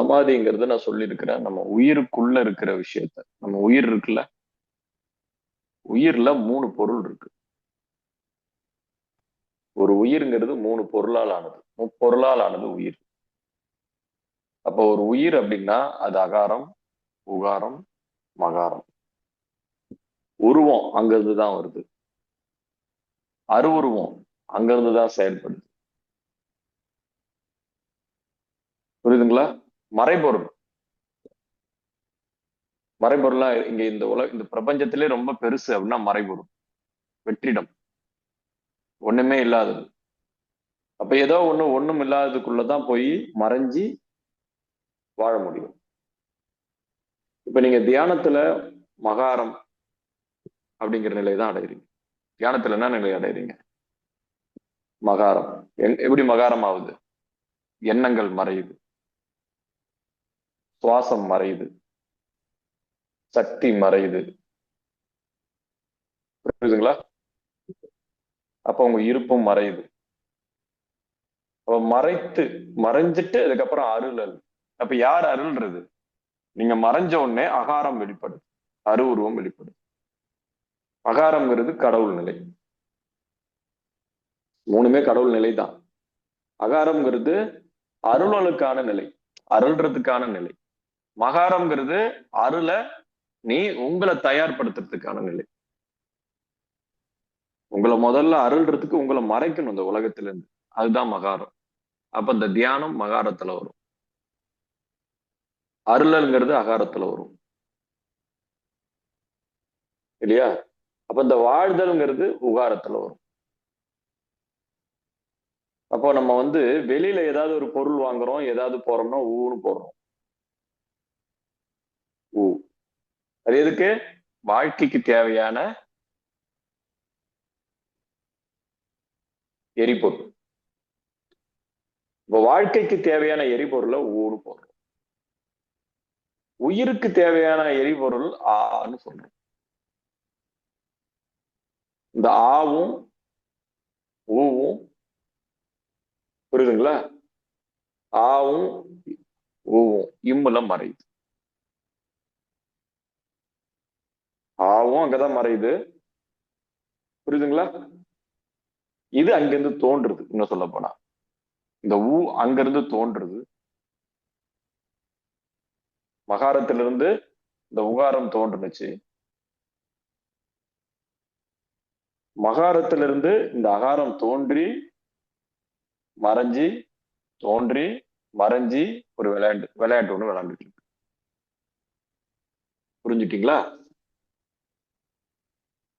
சமாதிங்கிறது நான் சொல்லியிருக்கிறேன், நம்ம உயிருக்குள்ள இருக்கிற விஷயத்த. நம்ம உயிர் இருக்குல்ல, உயிர்ல 3 பொருள் இருக்கு. ஒரு உயிர்ங்கிறது 3 பொருளால் ஆனது. முப்பொருளால் ஆனது உயிர். அப்போ ஒரு உயிர் அப்படின்னா அது அகாரம், உகாரம், மகாரம். உருவம் அங்கிருந்து தான் வருது. அருவுருவம் அங்கிருந்து தான் செயல்படுது. புரியுதுங்களா? மறைபொருள், மறைபொருளா இங்க இந்த பிரபஞ்சத்திலே ரொம்ப பெருசு அப்படின்னா மறைபொருள், வெற்றிடம், ஒண்ணுமே இல்லாதது. அப்ப ஏதோ ஒண்ணும் இல்லாததுக்குள்ளதான் போய் மறைஞ்சி வாழ முடியும். இப்ப நீங்க தியானத்துல மகாரம் அப்படிங்கிற நிலை தான் அடைகிறீங்க. தியானத்துல என்ன நிலை அடைகிறீங்க? மகாரம். எப்படி மகாரம் ஆகுது? எண்ணங்கள் மறையுது, சுவாசம் மறையுது, சக்தி மறையுது. புரியுதுங்களா? அப்ப உங்க இருப்பும் மறையுது. அப்ப மறைஞ்சிட்டு அதுக்கப்புறம் அருளல். அப்ப யார் அருள்றது? நீங்க மறைஞ்ச உடனே அகாரம் வெளிப்படுது, அரு உருவம் வெளிப்படுது. அகாரம்ங்கிறது கடவுள் நிலை. மூணுமே கடவுள் நிலை தான். அகாரம்ங்கிறது அருளலுக்கான நிலை, அருள்றதுக்கான நிலை. மகாரம்ங்கிறது அருள நீ உங்களை தயார்படுத்துறதுக்கான நிலை. உங்களை முதல்ல அருள்றதுக்கு உங்களை மறைக்கணும் இந்த உலகத்துல இருந்து. அதுதான் மகாரம். அப்ப இந்த தியானம் மகாரத்துல வரும். அருளல்ங்கிறது அகாரத்துல வரும் இல்லையா? அப்ப இந்த வாழ்தல்ங்கிறது உகாரத்துல வரும். அப்போ நம்ம வெளியில ஏதாவது ஒரு பொருள் வாங்குறோம், ஏதாவது போறோம்னா ஊன்னு போடுறோம். ஊ. அது எதுக்கு? வாழ்க்கைக்கு தேவையான எரிபொருள். இப்ப வாழ்க்கைக்கு தேவையான எரிபொருளை ஊன்னு போடுறோம். உயிருக்கு தேவையான எரிபொருள் ஆன்னு சொல்றோம். இந்த ஆவும் ஊவும் புரியுதுங்களா? ஆவும் ஊவும் இம்முல மறையுது. ஆவும் அங்கதான் மறையுது. புரியுதுங்களா? இது அங்கிருந்து தோன்றுது. இன்னும் சொல்ல போனா இந்த ஊ அங்கிருந்து தோன்றுது. மகாரத்திலிருந்து இந்த உகாரம் தோன்றுனுச்சு. மகாரத்திலிருந்து இந்த அகாரம் தோன்றி மறைஞ்சி, தோன்றி மறைஞ்சி ஒரு விளையாட்டு ஒண்ணு விளையாண்டுட்டு இருக்கு. புரிஞ்சுட்டீங்களா?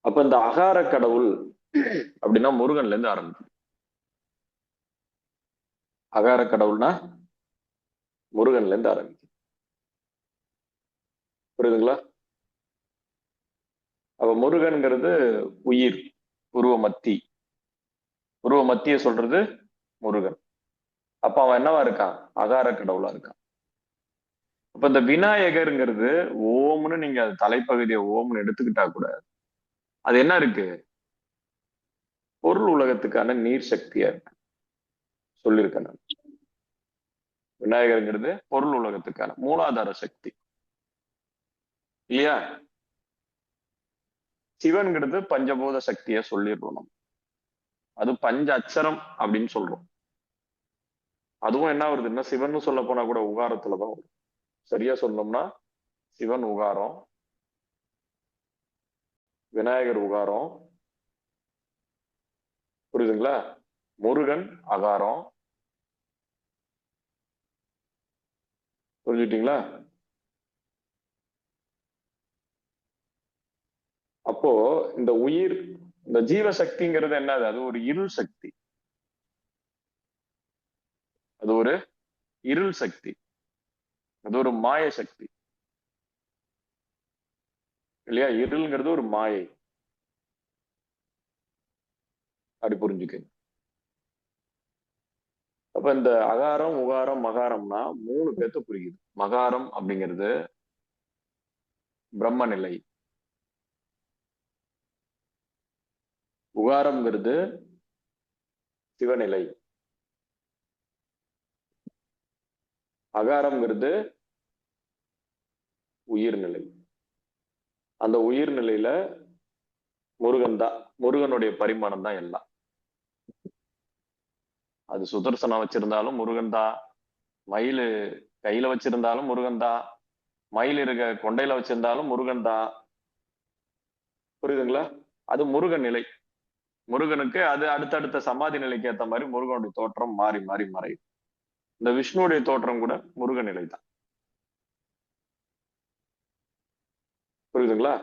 அப்ப இந்த அகார கடவுள் அப்படின்னா முருகன்ல இருந்து ஆரம்பிக்கும். அகார கடவுள்னா முருகன்ல இருந்து ஆரம்பிக்கும். புரியுதுங்களா? அப்ப முருகன்கிறது உயிர், உருவ மத்தி. உருவ மத்திய சொல்றது முருகன். அப்ப அவன் என்னவா இருக்கான்? அகார கடவுளா இருக்கான். அப்ப இந்த விநாயகருங்கிறது ஓம்னு நீங்க அது தலைப்பகுதியை ஓம்னு எடுத்துக்கிட்டா கூட அது என்ன இருக்கு? பொருள் உலகத்துக்கான நீர் சக்தியா இருக்கு. சொல்லியிருக்கேன் நான். விநாயகருங்கிறது பொருள் உலகத்துக்கான மூலாதார சக்தி இல்லையா? சிவன்கிறது பஞ்சபூத சக்திய சொல்லிடுறோம் நம்ம. அது பஞ்ச அச்சரம் அப்படின்னு சொல்றோம். அதுவும் என்ன வருதுன்னா சிவன் சொல்ல போனா கூட உகாரத்துலதான் வரும். சரியா சொன்னோம்னா சிவன் உகாரம், விநாயகர் உகாரம், புரியுதுங்களா? முருகன் அகாரம். புரிஞ்சுட்டீங்களா? அப்போ இந்த உயிர், இந்த ஜீவசக்திங்கிறது என்னது? அது ஒரு இருள் சக்தி. அது ஒரு இருள் சக்தி. அது ஒரு மாய சக்தி இல்லையா? இருள்ங்கிறது ஒரு மாயை. அப்படி புரிஞ்சுக்க. அப்ப இந்த அகாரம், உகாரம், மகாரம்னா 3 பேர்த்த புரியுது. மகாரம் அப்படிங்கிறது பிரம்ம நிலை. உகாரம்ங்கிறது சிவநிலை. அகாரம்ங்கிறது உயிர்நிலை. அந்த உயிர்நிலையில முருகன் தான், முருகனுடைய பரிமாணம் தான் எல்லாம். அது சுதர்சனம் வச்சிருந்தாலும் முருகன் தான், மயில் கையில வச்சிருந்தாலும் முருகன் தான், மயில் இருக்க கொண்டையில வச்சிருந்தாலும் முருகன் தான். புரியுதுங்களா? அது முருகன் நிலை. முருகனுக்கு அது அடுத்தடுத்த சமாதி நிலைக்கு ஏத்த மாதிரி முருகனுடைய தோற்றம் மாறி மாறி மறையும். இந்த விஷ்ணுடைய தோற்றம் கூட முருகன் நிலை தான். புரியுதுங்களா?